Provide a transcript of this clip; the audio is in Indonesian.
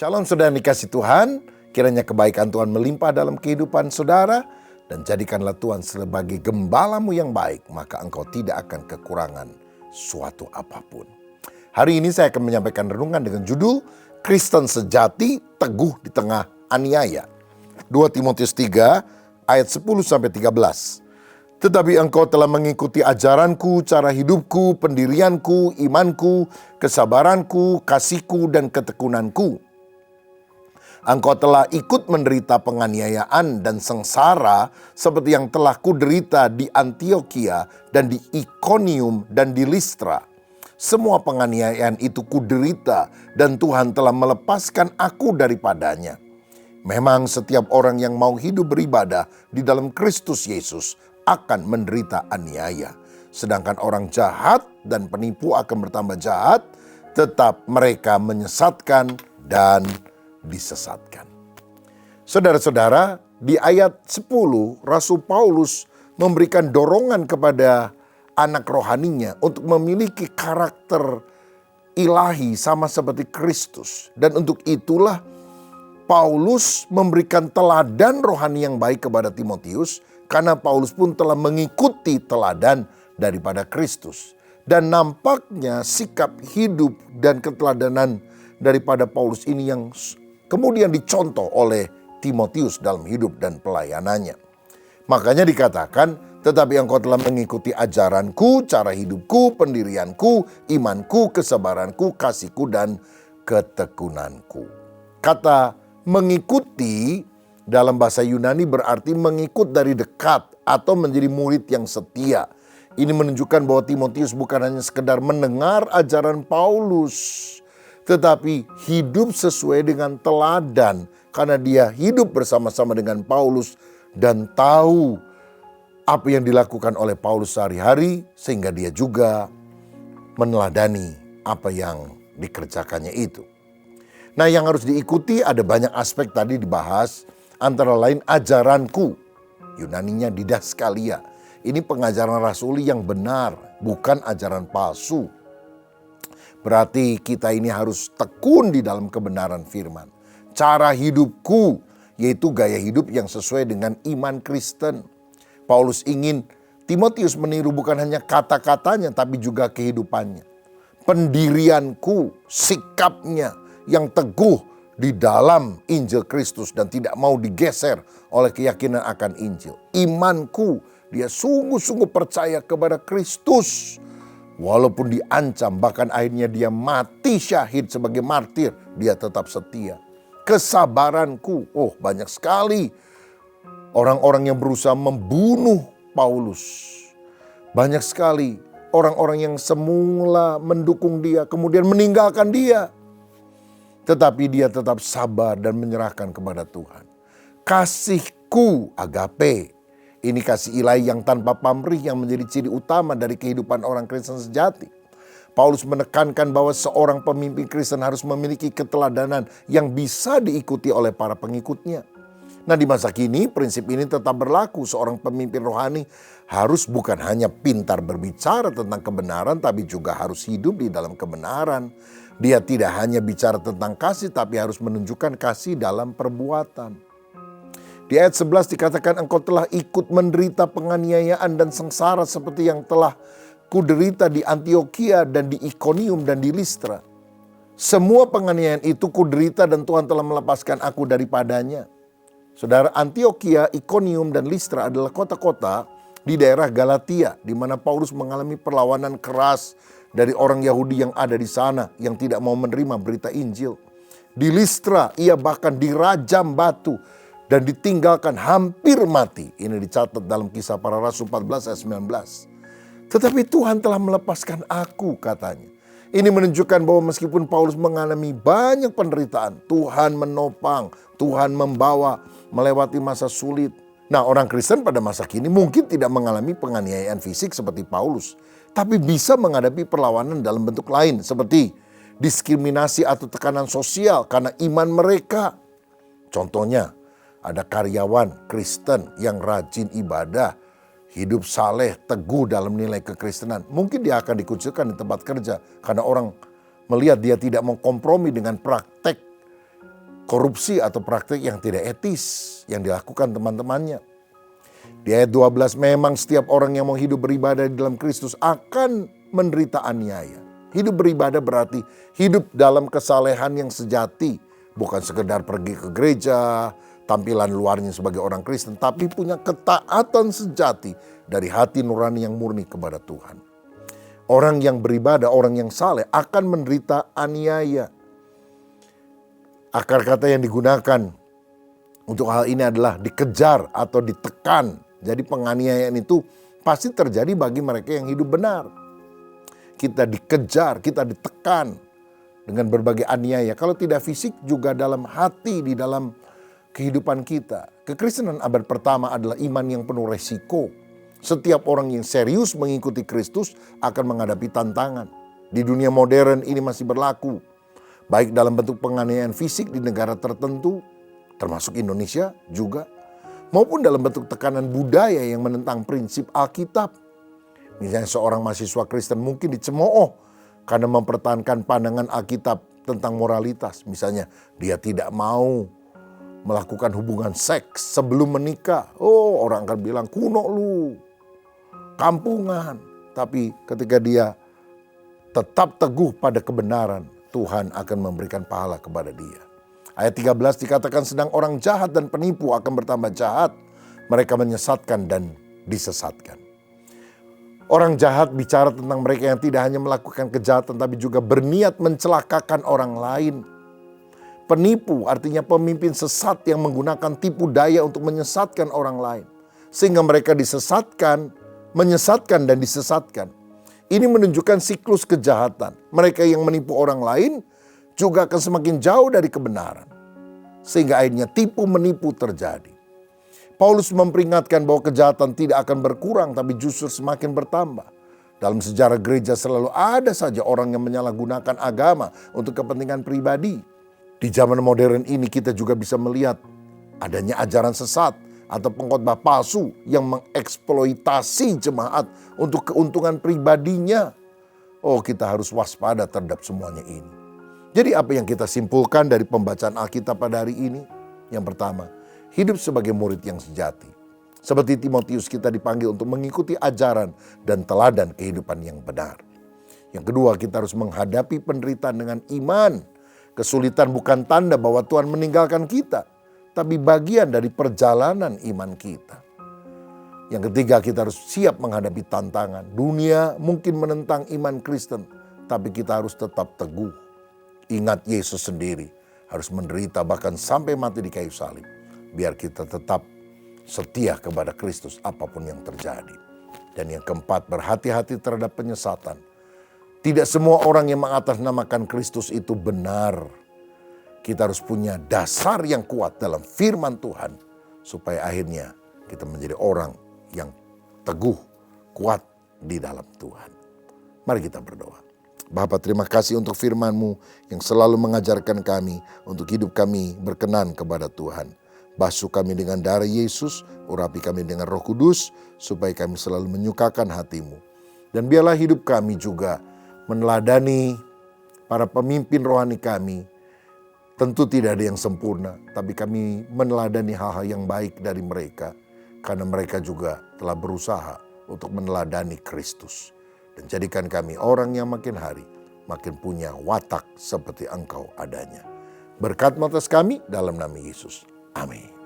Shalom saudara dikasih Tuhan, kiranya kebaikan Tuhan melimpah dalam kehidupan saudara, dan jadikanlah Tuhan sebagai gembalamu yang baik, maka engkau tidak akan kekurangan suatu apapun. Hari ini saya akan menyampaikan renungan dengan judul, Kristen sejati teguh di tengah aniaya. 2 Timotius 3 ayat 10-13. Tetapi engkau telah mengikuti ajaranku, cara hidupku, pendirianku, imanku, kesabaranku, kasihku, dan ketekunanku. Engkau telah ikut menderita penganiayaan dan sengsara seperti yang telah kuderita di Antiokhia dan di Ikonium dan di Listra. Semua penganiayaan itu kuderita dan Tuhan telah melepaskan aku daripadanya. Memang setiap orang yang mau hidup beribadah di dalam Kristus Yesus akan menderita aniaya. Sedangkan orang jahat dan penipu akan bertambah jahat, tetap mereka menyesatkan dan disesatkan. Saudara-saudara, di ayat 10 Rasul Paulus memberikan dorongan kepada anak rohaninya untuk memiliki karakter ilahi sama seperti Kristus. Dan untuk itulah Paulus memberikan teladan rohani yang baik kepada Timotius, karena Paulus pun telah mengikuti teladan daripada Kristus. Dan nampaknya sikap hidup dan keteladanan daripada Paulus ini yang kemudian dicontoh oleh Timotius dalam hidup dan pelayanannya. Makanya dikatakan, tetapi engkau telah mengikuti ajaranku, cara hidupku, pendirianku, imanku, kesabaranku, kasihku, dan ketekunanku. Kata mengikuti dalam bahasa Yunani berarti mengikut dari dekat atau menjadi murid yang setia. Ini menunjukkan bahwa Timotius bukan hanya sekedar mendengar ajaran Paulus, tetapi hidup sesuai dengan teladan, karena dia hidup bersama-sama dengan Paulus dan tahu apa yang dilakukan oleh Paulus sehari-hari, sehingga dia juga meneladani apa yang dikerjakannya itu. Nah, yang harus diikuti ada banyak aspek tadi dibahas, antara lain ajaranku, Yunaninya didaskalia. Ini pengajaran rasuli yang benar, bukan ajaran palsu. Berarti kita ini harus tekun di dalam kebenaran firman. Cara hidupku, yaitu gaya hidup yang sesuai dengan iman Kristen. Paulus ingin Timotius meniru bukan hanya kata-katanya, tapi juga kehidupannya. Pendirianku, sikapnya yang teguh di dalam Injil Kristus dan tidak mau digeser oleh keyakinan akan Injil. Imanku, dia sungguh-sungguh percaya kepada Kristus. Walaupun diancam, bahkan akhirnya dia mati syahid sebagai martir, dia tetap setia. Kesabaranku, banyak sekali orang-orang yang berusaha membunuh Paulus. Banyak sekali orang-orang yang semula mendukung dia, kemudian meninggalkan dia. Tetapi dia tetap sabar dan menyerahkan kepada Tuhan. Kasihku, agape. Ini kasih ilahi yang tanpa pamrih yang menjadi ciri utama dari kehidupan orang Kristen sejati. Paulus menekankan bahwa seorang pemimpin Kristen harus memiliki keteladanan yang bisa diikuti oleh para pengikutnya. Nah, di masa kini prinsip ini tetap berlaku. Seorang pemimpin rohani harus bukan hanya pintar berbicara tentang kebenaran, tapi juga harus hidup di dalam kebenaran. Dia tidak hanya bicara tentang kasih, tapi harus menunjukkan kasih dalam perbuatan. Di ayat 11 dikatakan, engkau telah ikut menderita penganiayaan dan sengsara seperti yang telah kuderita di Antiokhia dan di Ikonium dan di Listra. Semua penganiayaan itu kuderita dan Tuhan telah melepaskan aku daripadanya. Saudara, Antiokhia, Ikonium, dan Listra adalah kota-kota di daerah Galatia, di mana Paulus mengalami perlawanan keras dari orang Yahudi yang ada di sana, yang tidak mau menerima berita Injil. Di Listra, ia bahkan dirajam batu dan ditinggalkan hampir mati. Ini dicatat dalam Kisah Para Rasul 14 ayat 19. Tetapi Tuhan telah melepaskan aku, katanya. Ini menunjukkan bahwa meskipun Paulus mengalami banyak penderitaan, Tuhan menopang, Tuhan membawa melewati masa sulit. Nah, orang Kristen pada masa kini mungkin tidak mengalami penganiayaan fisik seperti Paulus, tapi bisa menghadapi perlawanan dalam bentuk lain seperti diskriminasi atau tekanan sosial karena iman mereka. Contohnya, ada karyawan Kristen yang rajin ibadah, hidup saleh, teguh dalam nilai kekristenan. Mungkin dia akan dikucilkan di tempat kerja karena orang melihat dia tidak mau kompromi dengan praktek korupsi atau praktik yang tidak etis yang dilakukan teman-temannya. Di ayat 12, memang setiap orang yang mau hidup beribadah di dalam Kristus akan menderita aniaya. Hidup beribadah berarti hidup dalam kesalehan yang sejati. Bukan sekedar pergi ke gereja, tampilan luarnya sebagai orang Kristen, tapi punya ketaatan sejati dari hati nurani yang murni kepada Tuhan. Orang yang beribadah, orang yang saleh akan menderita aniaya. Akar kata yang digunakan untuk hal ini adalah dikejar atau ditekan. Jadi penganiayaan itu pasti terjadi bagi mereka yang hidup benar. Kita dikejar, kita ditekan dengan berbagai aniaya. Kalau tidak fisik juga dalam hati, di dalam kehidupan kita. Kekristenan abad pertama adalah iman yang penuh resiko. Setiap orang yang serius mengikuti Kristus akan menghadapi tantangan. Di dunia modern ini masih berlaku. Baik dalam bentuk penganiayaan fisik di negara tertentu, termasuk Indonesia juga, maupun dalam bentuk tekanan budaya yang menentang prinsip Alkitab. Misalnya seorang mahasiswa Kristen mungkin dicemooh karena mempertahankan pandangan Alkitab tentang moralitas. Misalnya dia tidak mau melakukan hubungan seks sebelum menikah. Oh, orang akan bilang kuno lu, kampungan. Tapi ketika dia tetap teguh pada kebenaran, Tuhan akan memberikan pahala kepada dia. Ayat 13 dikatakan sedang orang jahat dan penipu akan bertambah jahat. Mereka menyesatkan dan disesatkan. Orang jahat bicara tentang mereka yang tidak hanya melakukan kejahatan tapi juga berniat mencelakakan orang lain. Penipu artinya pemimpin sesat yang menggunakan tipu daya untuk menyesatkan orang lain. Sehingga mereka disesatkan, menyesatkan dan disesatkan. Ini menunjukkan siklus kejahatan. Mereka yang menipu orang lain juga akan semakin jauh dari kebenaran. Sehingga akhirnya tipu menipu terjadi. Paulus memperingatkan bahwa kejahatan tidak akan berkurang tapi justru semakin bertambah. Dalam sejarah gereja selalu ada saja orang yang menyalahgunakan agama untuk kepentingan pribadi. Di zaman modern ini kita juga bisa melihat adanya ajaran sesat atau pengkhotbah palsu yang mengeksploitasi jemaat untuk keuntungan pribadinya. Oh, kita harus waspada terhadap semuanya ini. Jadi apa yang kita simpulkan dari pembacaan Alkitab pada hari ini? Yang pertama, hidup sebagai murid yang sejati. Seperti Timotius kita dipanggil untuk mengikuti ajaran dan teladan kehidupan yang benar. Yang kedua, kita harus menghadapi penderitaan dengan iman. Kesulitan bukan tanda bahwa Tuhan meninggalkan kita, tapi bagian dari perjalanan iman kita. Yang ketiga, kita harus siap menghadapi tantangan. Dunia mungkin menentang iman Kristen, tapi kita harus tetap teguh. Ingat Yesus sendiri harus menderita bahkan sampai mati di kayu salib. Biar kita tetap setia kepada Kristus apapun yang terjadi. Dan yang keempat, berhati-hati terhadap penyesatan. Tidak semua orang yang mengatasnamakan Kristus itu benar. Kita harus punya dasar yang kuat dalam firman Tuhan. Supaya akhirnya kita menjadi orang yang teguh, kuat di dalam Tuhan. Mari kita berdoa. Bapa, terima kasih untuk firman-Mu yang selalu mengajarkan kami untuk hidup kami berkenan kepada Tuhan. Basuh kami dengan darah Yesus, urapi kami dengan Roh Kudus, supaya kami selalu menyukakan hati-Mu. Dan biarlah hidup kami juga meneladani para pemimpin rohani kami. Tentu tidak ada yang sempurna, tapi kami meneladani hal-hal yang baik dari mereka. Karena mereka juga telah berusaha untuk meneladani Kristus. Dan jadikan kami orang yang makin hari makin punya watak seperti Engkau adanya. Berkat atas kami dalam nama Yesus. Amin.